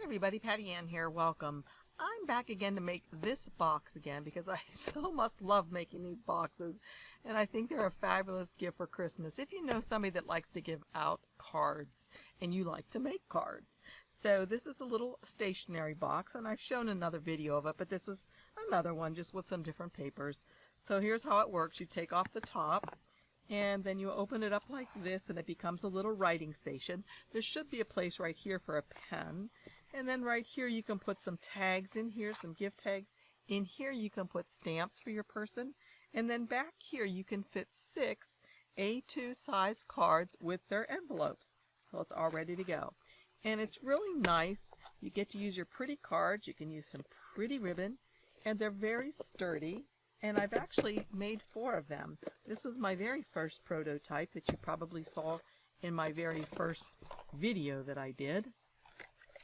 everybody, Patty Ann here. Welcome. I'm back again to make this box again because I so must love making these boxes, and I think they're a fabulous gift for Christmas if you know somebody that likes to give out cards and you like to make cards. So this is a little stationery box, and I've shown another video of it, but this is another one just with some different papers. So here's how it works. You take off the top, and then you open it up like this, and it becomes a little writing station. There should be a place right here for a pen. And then right here you can put some tags in here, some gift tags. In here you can put stamps for your person. And then back here you can fit 6 A2 size cards with their envelopes. So it's all ready to go. And it's really nice. You get to use your pretty cards. You can use some pretty ribbon. And they're very sturdy. And I've actually made 4 of them. This was my very first prototype that you probably saw in my very first video that I did.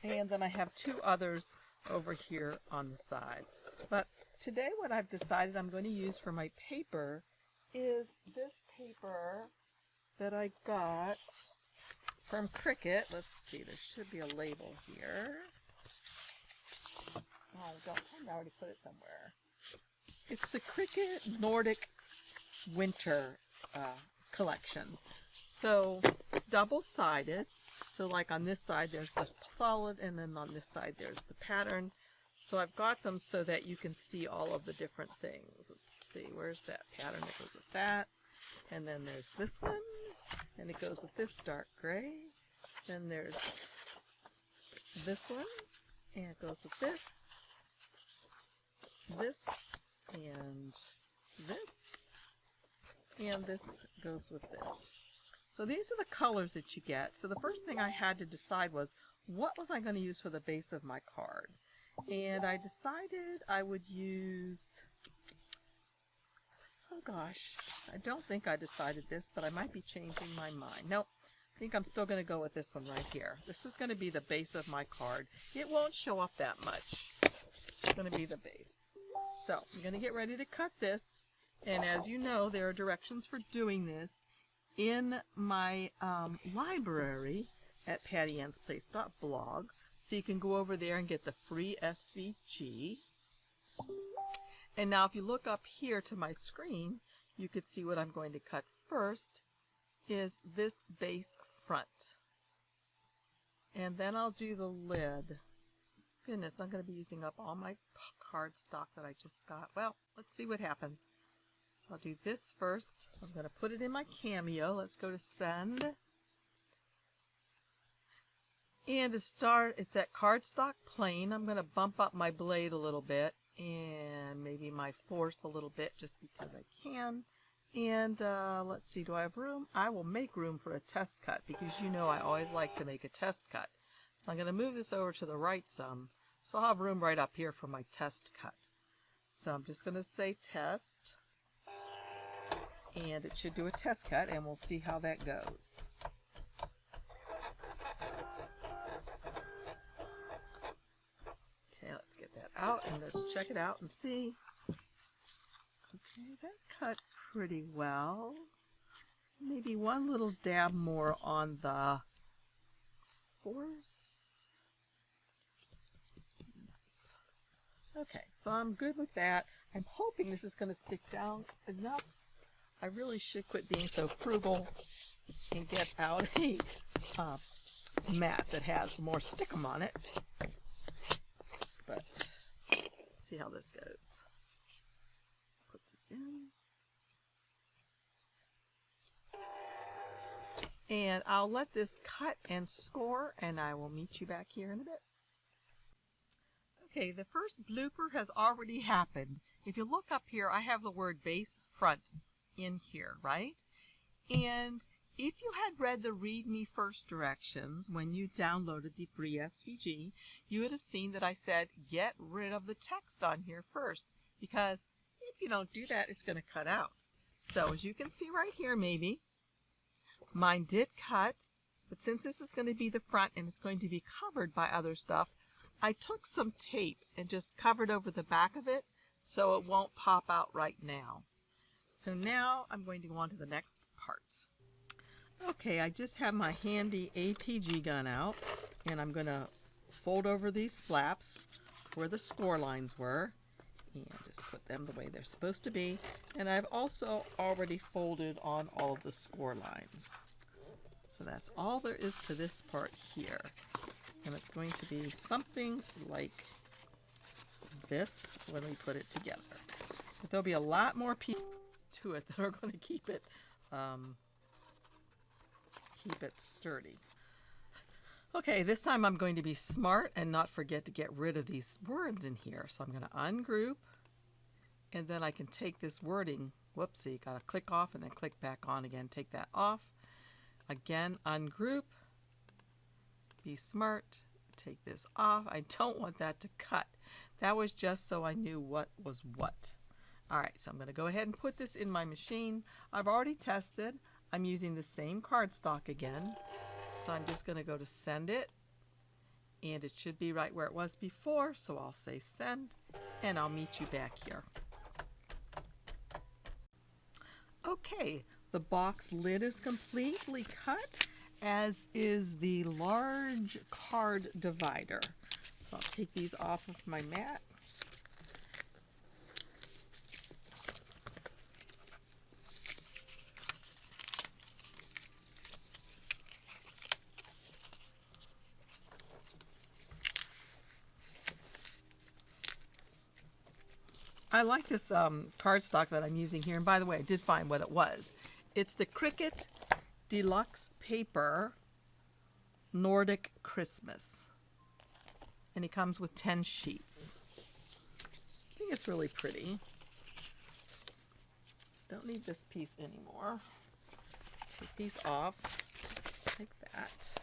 And then I have 2 others over here on the side. But today what I've decided I'm going to use for my paper is this paper that I got from CRICUT. Let's see, there should be a label here. Oh, I already put it somewhere. It's the CRICUT Nordic Winter collection. So it's double-sided. So like on this side there's the solid, and then on this side there's the pattern. So I've got them so that you can see all of the different things. Let's see, where's that pattern that goes with that? And then there's this one, and it goes with this dark gray. Then there's this one, and it goes with this, and this goes with this. So these are the colors that you get. So the first thing I had to decide was, what was I going to use for the base of my card? And I decided I would use, oh gosh, I don't think I decided this, but I might be changing my mind. Nope, I think I'm still going to go with this one right here. This is going to be the base of my card. It won't show up that much. It's going to be the base. So I'm going to get ready to cut this. And as you know, there are directions for doing this in my library at PattyAnnesPlace.blog, so you can go over there and get the free SVG. And now if you look up here to my screen, you could see what I'm going to cut first is this base front. And then I'll do the lid. Goodness, I'm going to be using up all my cardstock that I just got. Well, let's see what happens. So I'll do this first. So I'm going to put it in my Cameo. Let's go to send. And to start, it's at cardstock plain. I'm going to bump up my blade a little bit and maybe my force a little bit just because I can. And let's see, do I have room? I will make room for a test cut because you know I always like to make a test cut. So I'm going to move this over to the right some. So I'll have room right up here for my test cut. So I'm just going to say test. And it should do a test cut, and we'll see how that goes. Okay, let's get that out, and let's check it out and see. Okay, that cut pretty well. Maybe one little dab more on the force. Okay, so I'm good with that. I'm hoping this is going to stick down enough. I really should quit being so frugal and get out a mat that has more stickum on it. But let's see how this goes. Put this in. And I'll let this cut and score, and I will meet you back here in a bit. Okay, the first blooper has already happened. If you look up here, I have the word base front in here, right? And if you had read the Read Me First directions when you downloaded the free SVG, you would have seen that I said get rid of the text on here first, because if you don't do that, it's going to cut out. So as you can see right here, maybe, mine did cut, but since this is going to be the front and it's going to be covered by other stuff, I took some tape and just covered over the back of it so it won't pop out right now. So now I'm going to go on to the next part. Okay, I just have my handy ATG gun out, and I'm going to fold over these flaps where the score lines were and just put them the way they're supposed to be. And I've also already folded on all of the score lines. So that's all there is to this part here. And it's going to be something like this when we put it together. But there'll be a lot more pieces to it that are going to keep it sturdy. Okay, this time I'm going to be smart and not forget to get rid of these words in here. So I'm going to ungroup, and then I can take this wording, whoopsie, got to click off and then click back on again, take that off. Again, ungroup, be smart, take this off. I don't want that to cut. That was just so I knew what was what. All right, so I'm going to go ahead and put this in my machine. I've already tested. I'm using the same cardstock again. So I'm just going to go to send it, and it should be right where it was before. So I'll say send, and I'll meet you back here. Okay, the box lid is completely cut, as is the large card divider. So I'll take these off of my mat. I like this cardstock that I'm using here, and by the way, I did find what it was. It's the CRICUT Deluxe Paper Nordic Christmas, and it comes with 10 sheets. I think it's really pretty. Don't need this piece anymore. Take these off like that.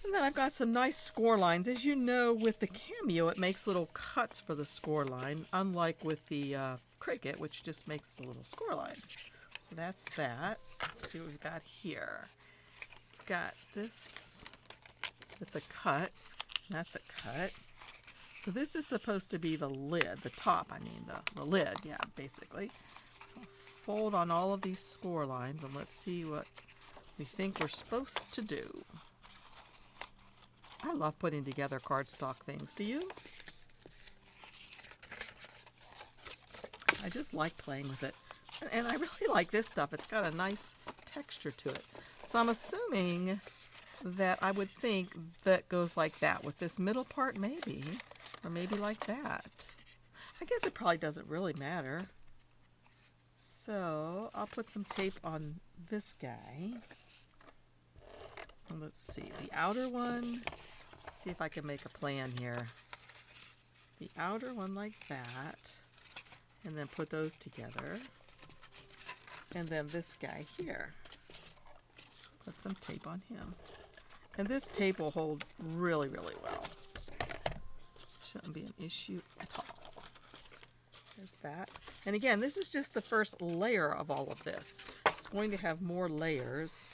And then I've got some nice score lines. As you know, with the Cameo, it makes little cuts for the score line, unlike with the CRICUT, which just makes the little score lines. So that's that. Let's see what we've got here. We've got this. That's a cut. And that's a cut. So this is supposed to be the lid, the top, I mean, the lid, yeah, basically. So I'll fold on all of these score lines, and let's see what we think we're supposed to do. I love putting together cardstock things. Do you? I just like playing with it. And I really like this stuff. It's got a nice texture to it. So I'm assuming that I would think that goes like that with this middle part, maybe. Or maybe like that. I guess it probably doesn't really matter. So I'll put some tape on this guy. And let's see, the outer one. See if I can make a plan here. The outer one like that, and then put those together. And then this guy here. Put some tape on him. And this tape will hold really, really well. Shouldn't be an issue at all. There's that. And again, this is just the first layer of all of this. It's going to have more layers.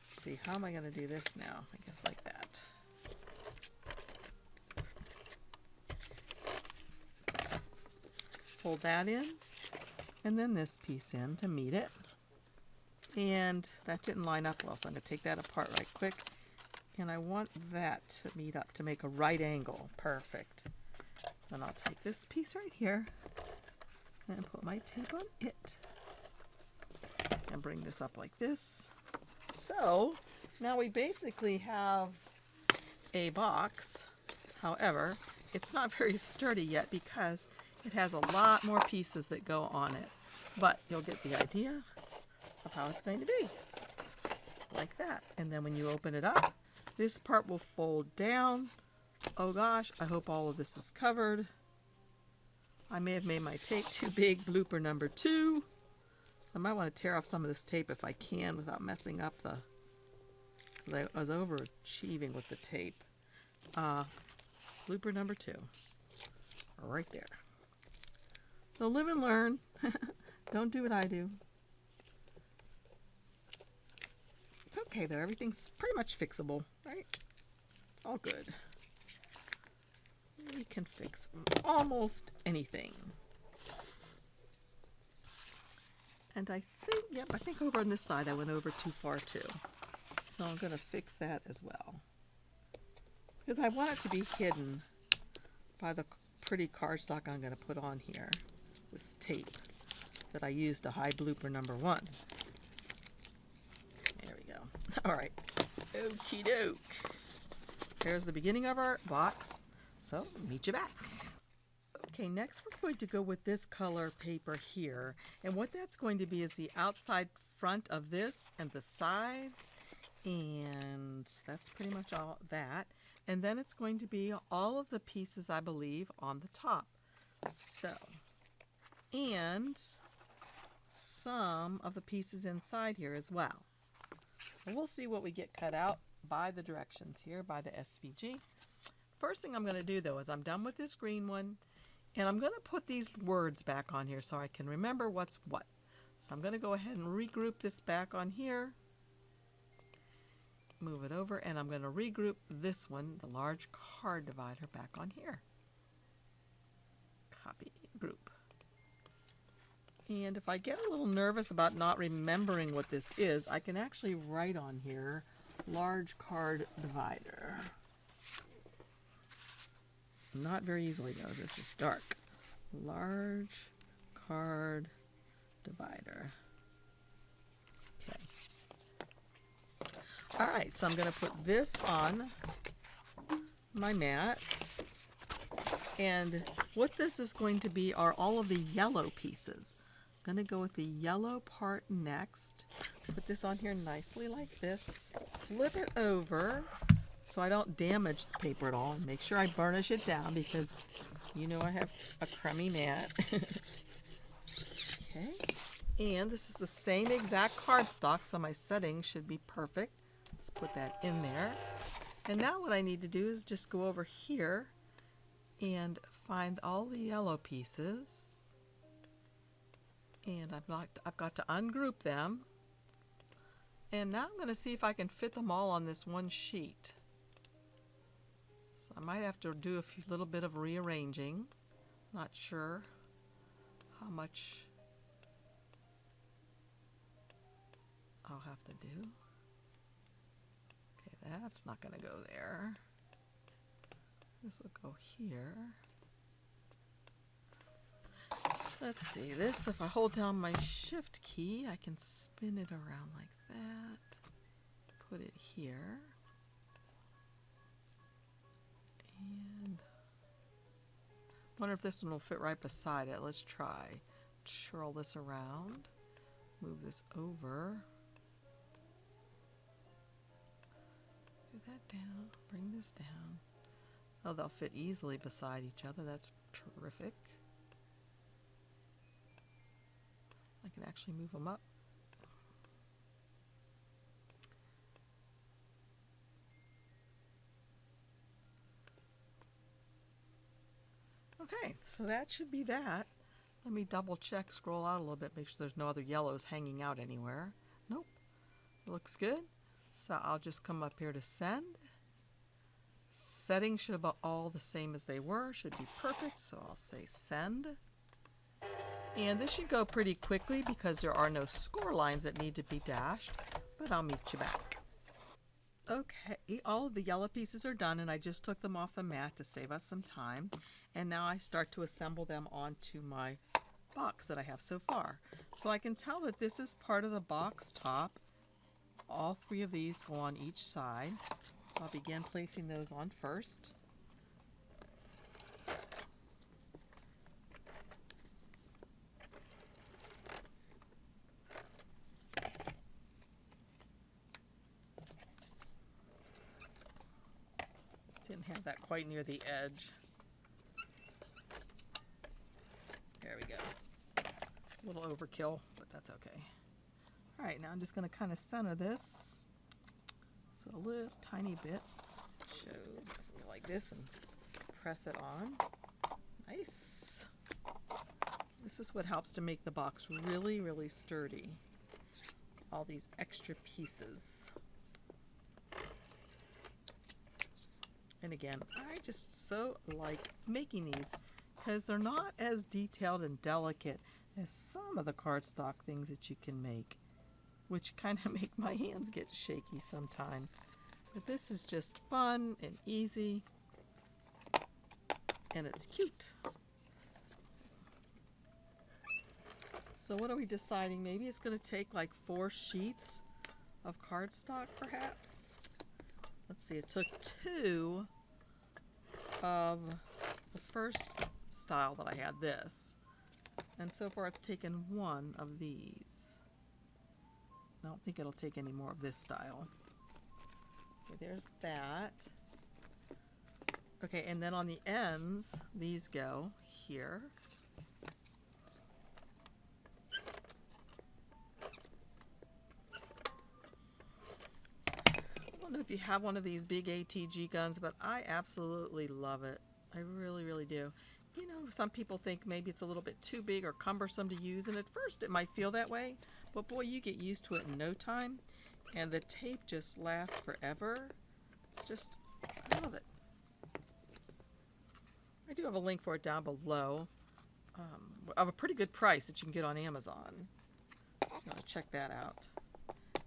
Let's see, how am I going to do this now? I guess like that. Fold that in, and then this piece in to meet it. And that didn't line up well, so I'm going to take that apart right quick. And I want that to meet up to make a right angle. Perfect. Then I'll take this piece right here and put my tape on it. And bring this up like this. So now we basically have a box. However, it's not very sturdy yet because it has a lot more pieces that go on it. But you'll get the idea of how it's going to be. Like that. And then when you open it up, this part will fold down. Oh gosh, I hope all of this is covered. I may have made my tape too big, blooper number 2. I might want to tear off some of this tape if I can without messing up the... I was overachieving with the tape. Blooper number 2. Right there. So live and learn. Don't do what I do. It's okay though. Everything's pretty much fixable, right? It's all good. We can fix almost anything. And I think, yep, I think over on this side I went over too far too. So I'm going to fix that as well. because I want it to be hidden by the pretty cardstock I'm going to put on here. This tape that I used to hide blooper number 1. There we go. All right. Okie doke. There's the beginning of our box. So, meet you back. Okay, next we're going to go with this color paper here. And what that's going to be is the outside front of this and the sides. And that's pretty much all that. And then it's going to be all of the pieces, I believe, on the top. So, and some of the pieces inside here as well. So we'll see what we get cut out by the directions here, by the SVG. First thing I'm going to do, though, is I'm done with this green one, and I'm going to put these words back on here so I can remember what's what. So I'm going to go ahead and regroup this back on here. Move it over, and I'm going to regroup this one, the large card divider, back on here. Copy, group. And if I get a little nervous about not remembering what this is, I can actually write on here, large card divider. Not very easily though, this is dark. Large card divider. Okay. All right, so I'm going to put this on my mat. And what this is going to be are all of the yellow pieces. I'm going to go with the yellow part next. Put this on here nicely like this. Flip it over so I don't damage the paper at all. Make sure I burnish it down because you know I have a crummy mat. Okay. And this is the same exact cardstock, so my settings should be perfect. Let's put that in there. And now what I need to do is just go over here and find all the yellow pieces. And I've got to ungroup them. And now I'm going to see if I can fit them all on this one sheet. So I might have to do a little bit of rearranging. Not sure how much I'll have to do. Okay, that's not going to go there. This will go here. Let's see, this, if I hold down my shift key, I can spin it around like that. Put it here. And wonder if this one will fit right beside it. Let's try. Twirl this around. Move this over. Do that down. Bring this down. Oh, they'll fit easily beside each other. That's terrific. I can actually move them up. Okay, so that should be that. Let me double check, scroll out a little bit, make sure there's no other yellows hanging out anywhere. Nope, looks good. So I'll just come up here to send. Settings should be all the same as they were, should be perfect, so I'll say send. And this should go pretty quickly because there are no score lines that need to be dashed, but I'll meet you back. Okay, all of the yellow pieces are done and I just took them off the mat to save us some time. And now I start to assemble them onto my box that I have so far. So I can tell that this is part of the box top. All 3 of these go on each side. So I'll begin placing those on first. Didn't have that quite near the edge. There we go. A little overkill, but that's okay. All right, now I'm just going to kind of center this. So a little tiny bit shows like this and press it on. Nice. This is what helps to make the box really, really sturdy. All these extra pieces. And again, I just so like making these because they're not as detailed and delicate as some of the cardstock things that you can make, which kind of make my hands get shaky sometimes. But this is just fun and easy, and it's cute. So what are we deciding? Maybe it's going to take like 4 sheets of cardstock, perhaps. Let's see, it took 2 of the first style that I had, this. And so far it's taken 1 of these. I don't think it'll take any more of this style. Okay, there's that. Okay, and then on the ends, these go here. I don't know if you have one of these big ATG guns, but I absolutely love it. I really, really do. You know, some people think maybe it's a little bit too big or cumbersome to use, and at first it might feel that way, but boy, you get used to it in no time, and the tape just lasts forever. It's just, I love it. I do have a link for it down below of a pretty good price that you can get on Amazon. You want to check that out.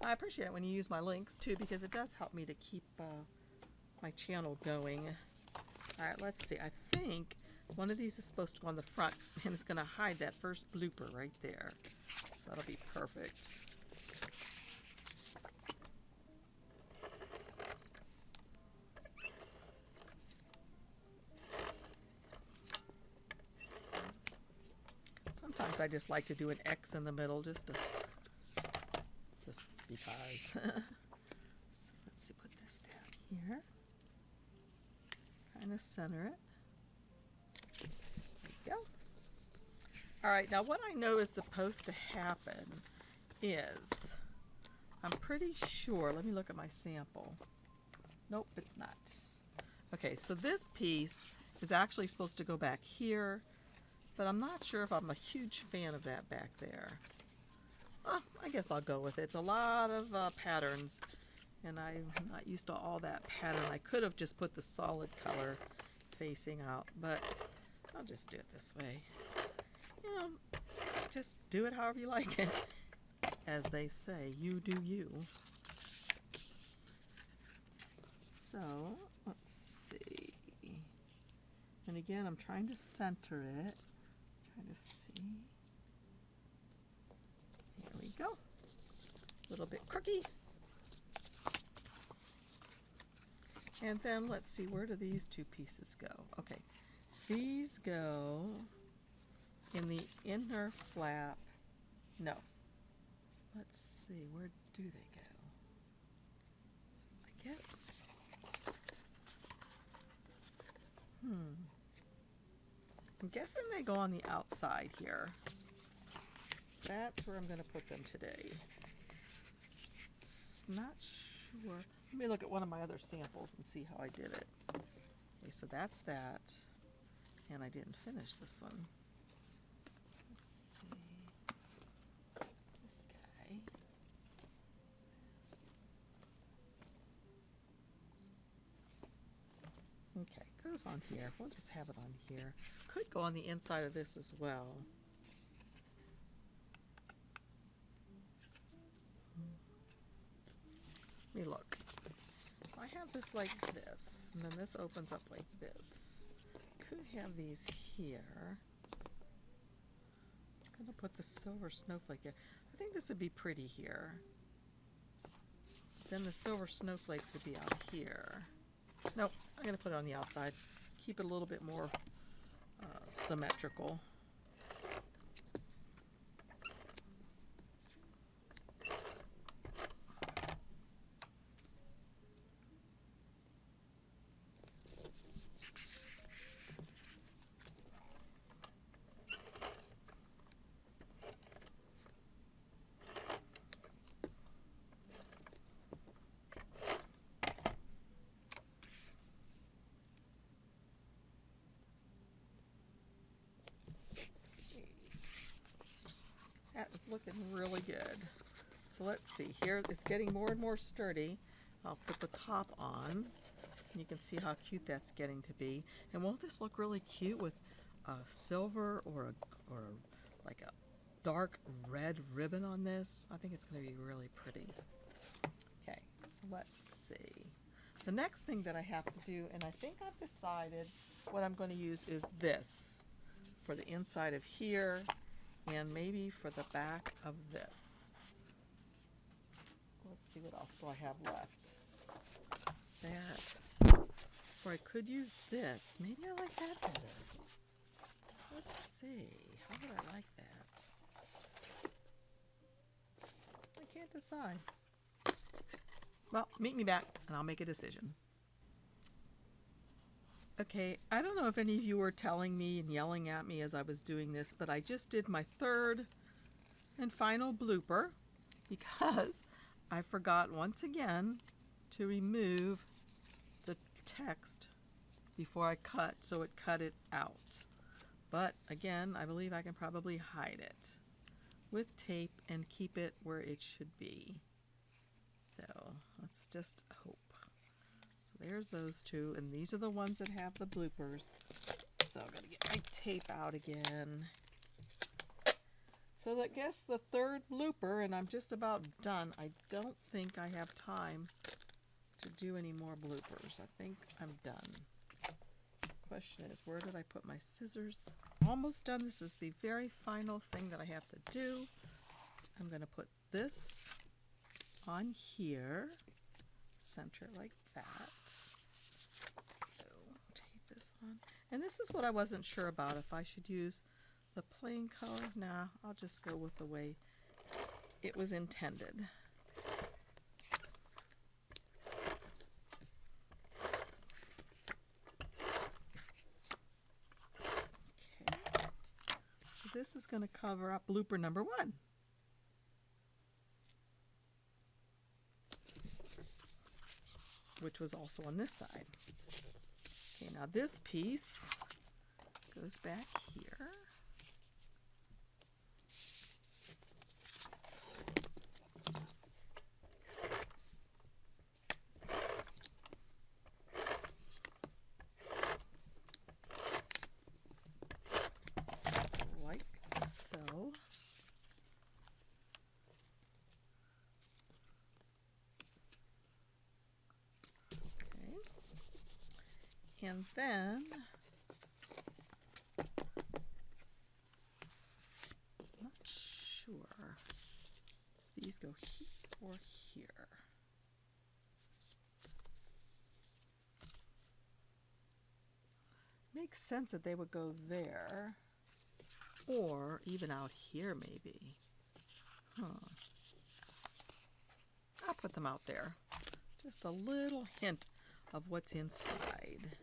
I appreciate it when you use my links too, because it does help me to keep my channel going. Alright, let's see. I think one of these is supposed to go on the front, and it's going to hide that first blooper right there. So that'll be perfect. Sometimes I just like to do an X in the middle just because. So let's see, put this down here. Kind of center it. There you go. Alright, now what I know is supposed to happen is, I'm pretty sure, let me look at my sample. Nope, it's not. Okay, so this piece is actually supposed to go back here, but I'm not sure if I'm a huge fan of that back there. I guess I'll go with it. It's a lot of patterns, and I'm not used to all that pattern. I could have just put the solid color facing out, but I'll just do it this way. You know, just do it however you like it. As they say, you do you. So, let's see. And again, I'm trying to center it. Trying to see. Here we go. A little bit crooked. And then let's see, where do these 2 pieces go? Okay, these go in the inner flap. No. Let's see, where do they go? I guess. I'm guessing they go on the outside here. That's where I'm going to put them today. Not sure. Let me look at one of my other samples and see how I did it. Okay, so that's that. And I didn't finish this one. Let's see. This guy. Okay, goes on here. We'll just have it on here. Could go on the inside of this as well. Let me look. If I have this like this, and then this opens up like this, could have these here. I'm going to put the silver snowflake there. I think this would be pretty here. Then the silver snowflakes would be out here. Nope, I'm going to put it on the outside. Keep it a little bit more symmetrical. That is looking really good. So let's see, here it's getting more and more sturdy. I'll put the top on, and you can see how cute that's getting to be. And won't this look really cute with a silver or like a dark red ribbon on this? I think it's going to be really pretty. Okay, so let's see. The next thing that I have to do, and I think I've decided what I'm going to use, is this for the inside of here and maybe for the back of this. Let's see, what else do I have left? That. Or I could use this. Maybe I like that better. Let's see. How would I like that? I can't decide. Well, meet me back and I'll make a decision. Okay, I don't know if any of you were telling me and yelling at me as I was doing this, but I just did my third and final blooper because I forgot once again to remove the text before I cut, so it cut it out. But again, I believe I can probably hide it with tape and keep it where it should be. So let's just hope. So there's those two, and these are the ones that have the bloopers. So I'm gonna get my tape out again. So I guess the third blooper, and I'm just about done. I don't think I have time to do any more bloopers. I think I'm done. Question is, where did I put my scissors? Almost done. This is the very final thing that I have to do. I'm going to put this on here, center like that. So tape this on. And this is what I wasn't sure about, if I should use the plain color. Nah, I'll just go with the way it was intended. This is going to cover up blooper number 1. Which was also on this side. Okay, now this piece goes back here. And then, I'm not sure, these go here or here. Makes sense that they would go there, or even out here maybe. I'll put them out there. Just a little hint of what's inside.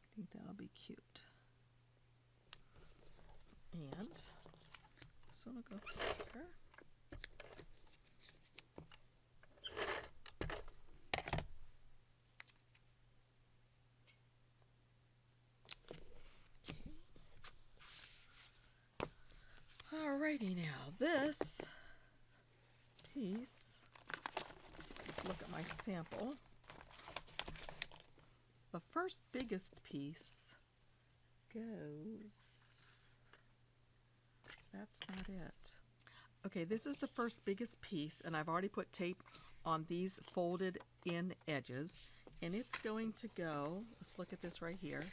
I think that'll be cute. And this one will go here. Alrighty, now this piece, let's look at my sample. The first biggest piece goes, that's not it. Okay, this is the first biggest piece, and I've already put tape on these folded in edges, and it's going to go, let's look at this right here.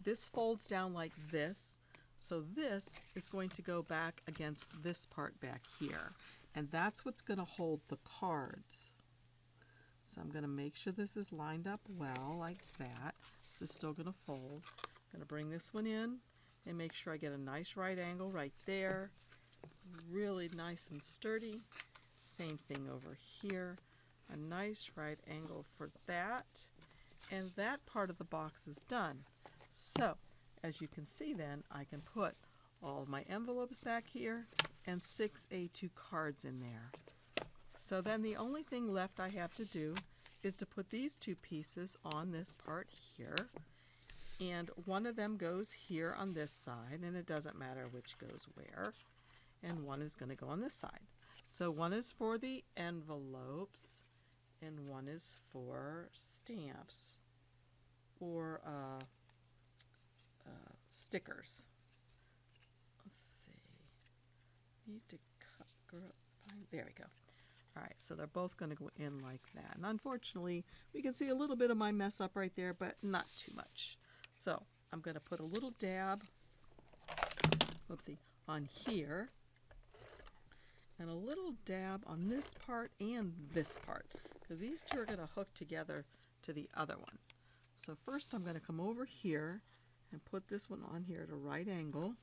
This folds down like this, so this is going to go back against this part back here, and that's what's going to hold the cards. So I'm going to make sure this is lined up well like that. This is still going to fold. I'm going to bring this one in and make sure I get a nice right angle right there. Really nice and sturdy. Same thing over here. A nice right angle for that. And that part of the box is done. So, as you can see then, I can put all of my envelopes back here and 6 A2 cards in there. So then the only thing left I have to do is to put these two pieces on this part here, and one of them goes here on this side, and it doesn't matter which goes where, and one is going to go on this side. So one is for the envelopes and one is for stamps or stickers. Let's see, need to There we go. All right, so they're both going to go in like that. And unfortunately, we can see a little bit of my mess up right there, but not too much. So I'm going to put a little dab, whoopsie, on here, and a little dab on this part and this part, because these two are going to hook together to the other one. So first I'm going to come over here and put this one on here at a right angle,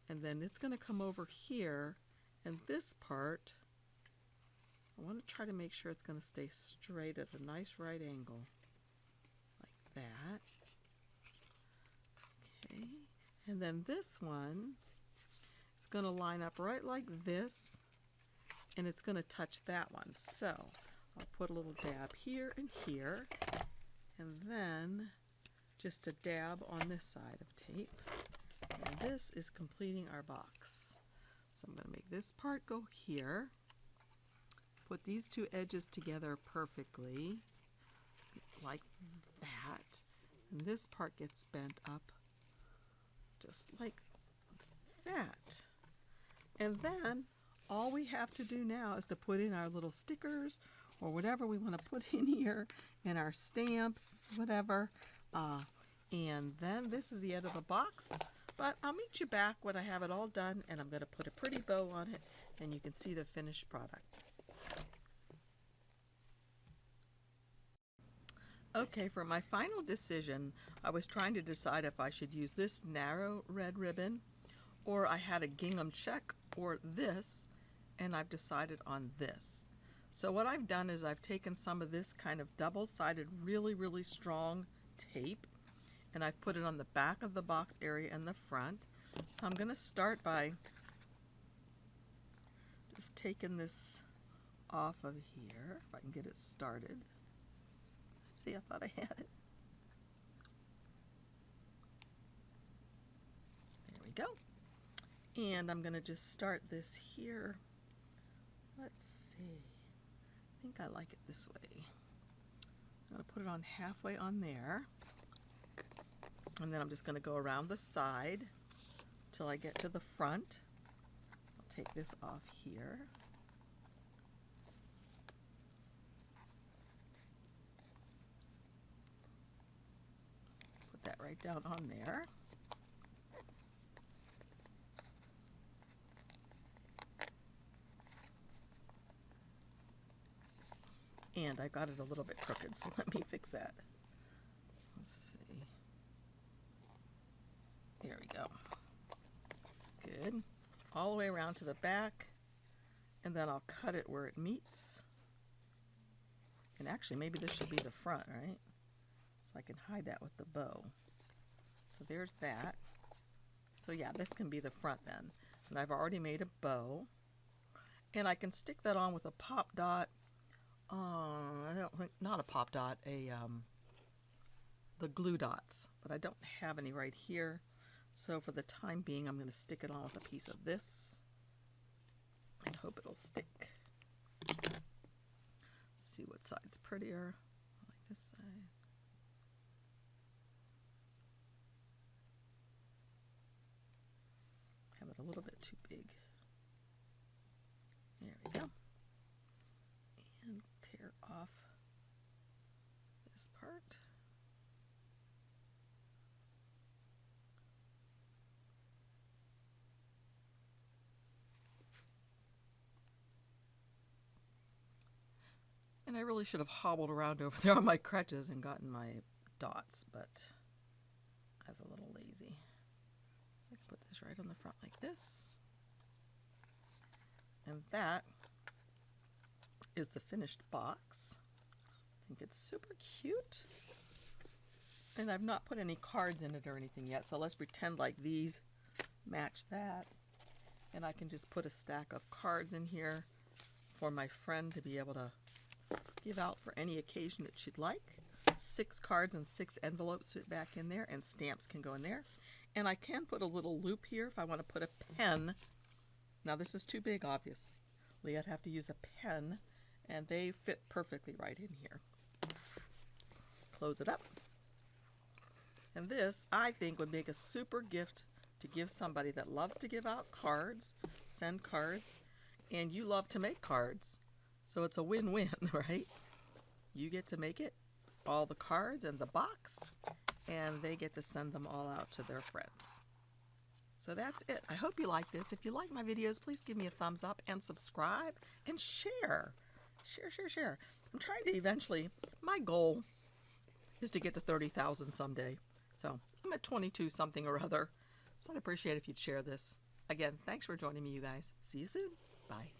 and then it's going to come over here, and this part, I want to try to make sure it's going to stay straight at a nice right angle, like that. Okay, and then this one is going to line up right like this, and it's going to touch that one. So I'll put a little dab here and here, and then just a dab on this side of tape. And this is completing our box. So I'm going to make this part go here, put these two edges together perfectly, like that, and this part gets bent up just like that. And then all we have to do now is to put in our little stickers or whatever we want to put in here, and our stamps, whatever. And then this is the end of the box. But I'll meet you back when I have it all done, and I'm going to put a pretty bow on it, and you can see the finished product. Okay, for my final decision, I was trying to decide if I should use this narrow red ribbon, or I had a gingham check, or this, and I've decided on this. So what I've done is I've taken some of this kind of double-sided, really, really strong tape, and I've put it on the back of the box area and the front. So I'm going to start by just taking this off of here, if I can get it started. See, I thought I had it. There we go. And I'm going to just start this here. Let's see. I think I like it this way. I'm going to put it on halfway on there. And then I'm just going to go around the side till I get to the front. I'll take this off here. Put that right down on there. And I got it a little bit crooked, so let me fix that. Let's see. There we go. Good. All the way around to the back, and then I'll cut it where it meets. And actually, maybe this should be the front, right? So I can hide that with the bow. So there's that. So yeah, this can be the front then. And I've already made a bow. And I can stick that on with a pop dot. I don't think, not a pop dot, the glue dots. But I don't have any right here. So for the time being, I'm going to stick it on with a piece of this and hope it'll stick. Let's see what side's prettier. I like this side. Have it a little bit too big. There we go. And tear off this part. And I really should have hobbled around over there on my crutches and gotten my dots, but I was a little lazy. So I can put this right on the front like this. And that is the finished box. I think it's super cute. And I've not put any cards in it or anything yet, so let's pretend like these match that. And I can just put a stack of cards in here for my friend to be able to give out for any occasion that she'd like. 6 cards and 6 envelopes fit back in there, and stamps can go in there. And I can put a little loop here if I want to put a pen. Now this is too big, obviously. I'd have to use a pen, and they fit perfectly right in here. Close it up. And this, I think, would make a super gift to give somebody that loves to give out cards, send cards, And you love to make cards. So it's a win-win, right? You get to make it, all the cards and the box, and they get to send them all out to their friends. So that's it. I hope you like this. If you like my videos, please give me a thumbs up and subscribe and share. Share. I'm trying to eventually, my goal is to get to 30,000 someday. So I'm at 22 something or other. So I'd appreciate if you'd share this. Again, thanks for joining me, you guys. See you soon. Bye.